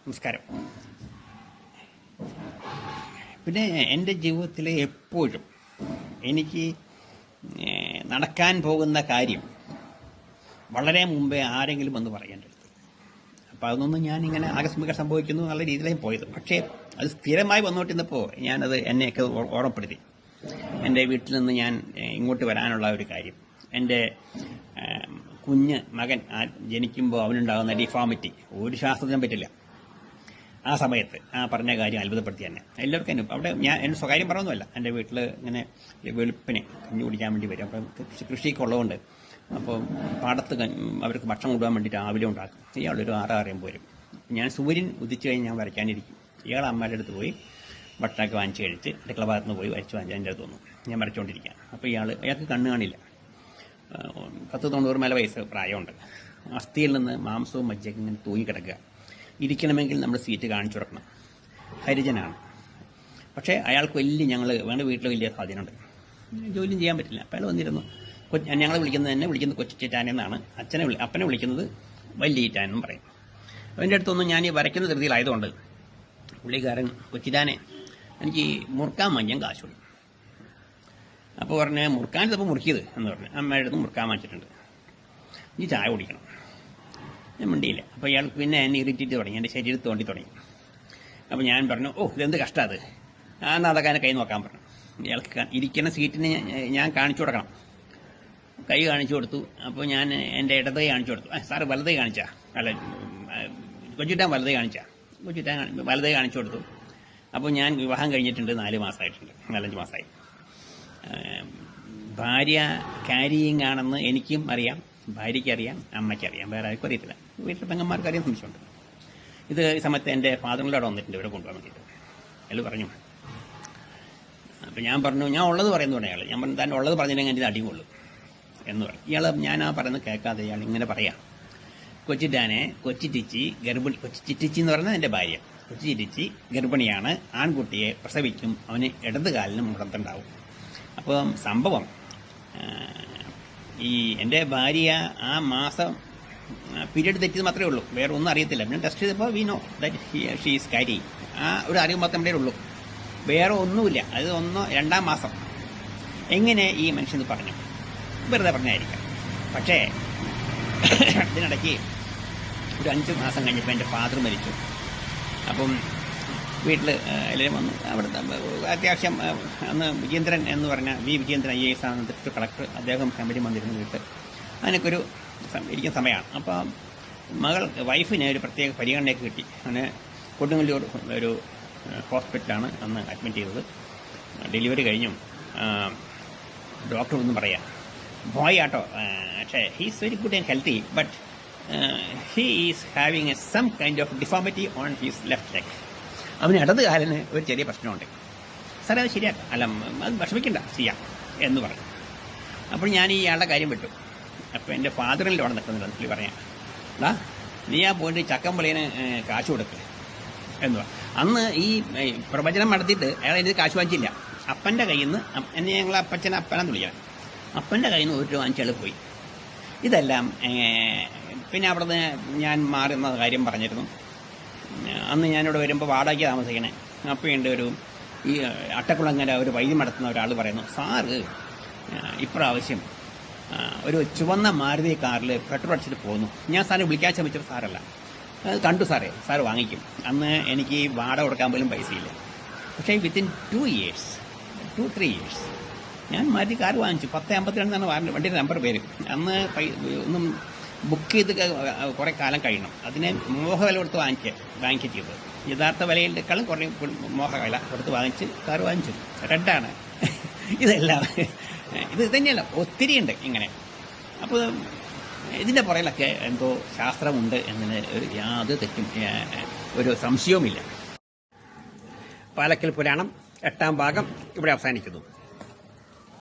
നമസ്കാരം. പിന്നെ എൻ്റെ ജീവിതത്തിൽ എപ്പോഴും എനിക്ക് നടക്കാൻ പോകുന്ന കാര്യം വളരെ മുമ്പേ ആരെങ്കിലും വന്ന് പറയേണ്ടത്. അപ്പോൾ അതൊന്നും ഞാനിങ്ങനെ ആകസ്മിക സംഭവിക്കുന്നു എന്നുള്ള രീതിയിലാണ് പോയത്. പക്ഷേ അത് സ്ഥിരമായി വന്നുകൊണ്ടിരുന്നപ്പോൾ ഞാനത് എന്നെയൊക്കെ ഓർമ്മപ്പെടുത്തി. എൻ്റെ വീട്ടിൽ നിന്ന് ഞാൻ ഇങ്ങോട്ട് വരാനുള്ള ഒരു കാര്യം, എൻ്റെ കുഞ്ഞ് മകൻ ജനിക്കുമ്പോൾ അവനുണ്ടാകുന്ന ഡിഫോമിറ്റി ഒരു ശാസ്ത്രജ്ഞൻ പറ്റില്ല. ആ സമയത്ത് ആ പറഞ്ഞ കാര്യം അത്ഭുതപ്പെടുത്തി തന്നെ എല്ലാവർക്കും. അവിടെ ഞാൻ എൻ്റെ സ്വകാര്യം പറഞ്ഞൊന്നുമല്ല. എൻ്റെ വീട്ടിൽ ഇങ്ങനെ വെളുപ്പിന് കഞ്ഞി കുടിക്കാൻ വേണ്ടി വരും. അപ്പം കൃഷിയൊക്കെ ഉള്ളതുകൊണ്ട് അപ്പോൾ പാടത്ത് അവർക്ക് ഭക്ഷണം കൊണ്ടുപോകാൻ വേണ്ടി രാവിലെ ഉണ്ടാക്കും. ഇയാളൊരു 6-6 വരും. ഞാൻ സൂര്യൻ ഉദിച്ചു കഴിഞ്ഞ് ഞാൻ വരയ്ക്കാനിരിക്കും. ഇയാൾ അമ്മയുടെ അടുത്ത് പോയി ഭക്ഷണമൊക്കെ വാങ്ങിച്ച് കഴിച്ച് അടുക്കള ഭാഗത്ത് നിന്ന് പോയി വരച്ച് വാങ്ങിച്ച് എൻ്റെ അടുത്ത് വന്നു. ഞാൻ വരച്ചുകൊണ്ടിരിക്കുകയാണ്. അപ്പോൾ അയാൾക്ക് കണ്ണ് കാണില്ല. 10-90 വയസ്സ് പ്രായമുണ്ട്. അസ്ഥിയിൽ നിന്ന് മാംസവും മജ്ജയൊക്കെ ഇങ്ങനെ തൂങ്ങിക്കിടക്കുക. ഇരിക്കണമെങ്കിൽ നമ്മൾ സീറ്റ് കാണിച്ചു കൊടുക്കണം. ഹരിജനാണ്. പക്ഷേ അയാൾക്ക് ഞങ്ങൾ വീട്ടിൽ വലിയ സ്വാധീനമുണ്ട്. ജോലിയും ചെയ്യാൻ പറ്റില്ല. അപ്പോൾ അയാൾ വന്നിരുന്നു. ഞങ്ങളെ വിളിക്കുന്നത് കൊച്ചിറ്റാനെന്നാണ്. അപ്പനെ വിളിക്കുന്നത് വലിയ ഈറ്റാനെന്നും പറയും. അവൻ്റെ അടുത്തൊന്നും ഞാൻ ഈ വരയ്ക്കുന്ന ധൃതിയിലായതുകൊണ്ട് പുള്ളിക്കാരൻ കൊച്ചിറ്റാനെ എനിക്ക് മുറുക്കാൻ വാങ്ങിയാൽ കാശ് കൊടുക്കും. അപ്പോൾ പറഞ്ഞ് മുറുക്കാൻ ചിലപ്പോൾ മുറുക്കിയത് എന്ന് പറഞ്ഞു. അമ്മയുടെ അടുത്ത് മുറുക്കാൻ വാങ്ങിച്ചിട്ടുണ്ട്, നീ ചായ കുടിക്കണം. ഞാൻ മിണ്ടിയില്ല. അപ്പോൾ ഇയാൾക്ക് പിന്നെ എന്നെ ഇറിറ്റേറ്റ് തുടങ്ങി, എൻ്റെ ശരീരത്തിൽ തോണ്ടി തുടങ്ങി. അപ്പോൾ ഞാൻ പറഞ്ഞു, ഇതെന്ത് കഷ്ടം അത്, എന്നാൽ അതൊക്കെ കൈ നോക്കാൻ പറഞ്ഞു. ഇയാൾക്ക് ഇരിക്കുന്ന സീറ്റിന് ഞാൻ കാണിച്ചു കൊടുക്കണം. കൈ കാണിച്ചു കൊടുത്തു. അപ്പോൾ ഞാൻ എൻ്റെ ഇടത് കൈ കാണിച്ചു കൊടുത്തു. സാറ് വലത് കൈ കാണിച്ചാ? അല്ല, കൊച്ചിട്ടാൻ വലത് കാണിച്ചാ? കൊച്ചിട്ടാൻ വലത് കാണിച്ചു കൊടുത്തു. അപ്പോൾ ഞാൻ വിവാഹം കഴിഞ്ഞിട്ടുണ്ട്, 4 മാസമായിട്ടുണ്ട്, 4-5 മാസമായി. ഭാര്യ ക്യാരിയിങ് ആണെന്ന് എനിക്കും അറിയാം, ഭാര്യയ്ക്കറിയാം, അമ്മയ്ക്കറിയാം, വേറെ ആർക്കും അറിയത്തില്ല. വീട്ടിൽ പെങ്ങന്മാർക്ക് അറിയാൻ സംശയമുണ്ട്. ഇത് ഈ സമയത്ത് എൻ്റെ ഫാദറിൻ്റെ അവിടെ വന്നിട്ടുണ്ട് ഇവിടെ കൊണ്ടുപോകാൻ വേണ്ടിയിട്ട്. അയാൾ പറഞ്ഞു. അപ്പം ഞാൻ പറഞ്ഞു, ഞാൻ ഉള്ളത് പറയുന്നു പറഞ്ഞു. ഞാൻ പറഞ്ഞു, താൻ ഉള്ളത് പറഞ്ഞില്ലെങ്കിൽ എൻ്റെ അടികൊള്ളു എന്ന് പറഞ്ഞു. ഇയാൾ ഞാൻ ആ പറയുന്നത് കേൾക്കാതെ ഇയാൾ ഇങ്ങനെ പറയാം, കൊച്ചിറ്റാനെ കൊച്ചിറ്റിച്ചി ഗർഭിണി, കൊച്ചിറ്റിച്ചി എന്ന് പറയുന്നത് എൻ്റെ ഭാര്യ, കൊച്ചിറ്റിച്ചി ഗർഭിണിയാണ്, ആൺകുട്ടിയെ പ്രസവിക്കും, അവന് ഇടത് കാലിനും മുടത്തുണ്ടാവും. അപ്പം സംഭവം ഈ എൻ്റെ ഭാര്യ ആ മാസം പീരീഡ് തെറ്റിയത് മാത്രമേ ഉള്ളൂ, വേറെ ഒന്നും അറിയത്തില്ല. പിന്നെ ടെസ്റ്റ് ചെയ്തപ്പോൾ we know that she is carrier. ആ ഒരു അറിവ് മാത്രമേ ഉള്ളൂ, വേറെ ഒന്നുമില്ല. അത് 2-ാം മാസം. എങ്ങനെ ഈ മനുഷ്യൻ പറഞ്ഞു? വെറുതെ പറഞ്ഞായിരിക്കാം. പക്ഷേ ഇതിനിടയ്ക്ക് ഒരു 5 മാസം കഴിഞ്ഞപ്പോൾ എൻ്റെ ഫാദർ മരിച്ചു. അപ്പം വീട്ടിൽ എല്ലാവരും വന്നു. അവിടുത്തെ അത്യാവശ്യം അന്ന് വിജേന്ദ്രൻ എന്ന് പറഞ്ഞ വിജേന്ദ്രൻ IAS ആണ് ഡിസ്ട്രിക്ട് കളക്ടർ. അദ്ദേഹം കമ്പനി വന്നിരുന്നു വീട്ടിൽ. അതിനൊക്കെ ഇരിക്കുന്ന സമയമാണ്. അപ്പോൾ വൈഫിന് ഒരു പ്രത്യേക പരിഗണനയൊക്കെ കിട്ടി. അങ്ങനെ കൊടുങ്ങല്ലൂർ ഒരു ഹോസ്പിറ്റലാണ് അന്ന് അഡ്മിറ്റ് ചെയ്തത്. ഡെലിവറി കഴിഞ്ഞു. ഡോക്ടർ ഒന്നും പറയാം, ബോയ് ആട്ടോ, പക്ഷേ he's very good and healthy, but he is having some kind of deformity on his left leg. അവന് ഇടത് കാലിന് ഒരു ചെറിയ പ്രശ്നമുണ്ട്. സാറേ അത് ശരിയാക്കാം, അല്ല അത് വിഷമിക്കണ്ട, ചെയ്യാം എന്ന് പറഞ്ഞു. അപ്പോൾ ഞാൻ ഇയാളുടെ കാര്യം വിട്ടു. അപ്പോൾ എൻ്റെ ഫാദറിൻ്റെ അവിടെ നിൽക്കുന്നില്ല. പുള്ളി പറയാം, നീ ആ പോയിട്ട് ചക്കമ്പളിന് കാശ് കൊടുക്കുക എന്ന് പറഞ്ഞു. അന്ന് ഈ പ്രവചനം നടത്തിയിട്ട് അയാൾ എനിക്ക് കാശ് വാങ്ങിച്ചില്ല. അപ്പൻ്റെ കയ്യിൽ നിന്ന്, എന്നെ ഞങ്ങൾ അപ്പനാന്ന് വിളിക്കാം, അപ്പൻ്റെ കയ്യിൽ നിന്ന് 1 രൂപ വാങ്ങിച്ചാൽ പോയി. ഇതെല്ലാം പിന്നെ അവിടെ നിന്ന് ഞാൻ മാറുന്ന കാര്യം പറഞ്ഞിരുന്നു. അന്ന് ഞാനിവിടെ വരുമ്പോൾ വാടകയ്ക്ക് താമസിക്കണേ. അപ്പോഴുണ്ട് ഈ അട്ടക്കുളങ്ങര ഒരു വൈദ്യം നടത്തുന്ന ഒരാൾ പറയുന്നു, സാറ് ഇപ്രാവശ്യം ഒരു ചുവന്ന മാരുതി കാറിൽ പെട്രോൾ അടിച്ചിട്ട് പോകുന്നു. ഞാൻ സാറിനെ വിളിക്കാൻ ശ്രമിച്ചപ്പോൾ സാറല്ല, കണ്ടു സാറേ, സാറ് വാങ്ങിക്കും. അന്ന് എനിക്ക് വാടക കൊടുക്കാൻ പോലും പൈസയില്ല. പക്ഷേ വിത്തിൻ 2-3 ഇയേഴ്സ് ഞാൻ മാരുതി കാർ വാങ്ങിച്ചു. 1052 വണ്ടിയുടെ നമ്പർ പേര്. അന്ന് ഒന്നും ബുക്ക് ചെയ്ത് കുറേ കാലം കഴിയണം. അതിനെ മോഹവില കൊടുത്ത് വാങ്ങിക്കുക ചെയ്തത്. യഥാർത്ഥ വിലയിലേക്കാളും കുറേ മോഹവില കൊടുത്ത് വാങ്ങിച്ച് കാർ വാങ്ങിച്ചു. റെഡാണ്. ഇതെല്ലാം ഇത് തന്നെയല്ല, ഒത്തിരി ഉണ്ട് ഇങ്ങനെ. അപ്പോൾ ഇതിൻ്റെ പുറകിലൊക്കെ എന്തോ ശാസ്ത്രമുണ്ട് എന്നതിന് യാതൊരു തെറ്റും ഒരു സംശയവുമില്ല. പാലക്കൽ പുരാണം 8-ാം ഭാഗം ഇവിടെ അവസാനിക്കുന്നു.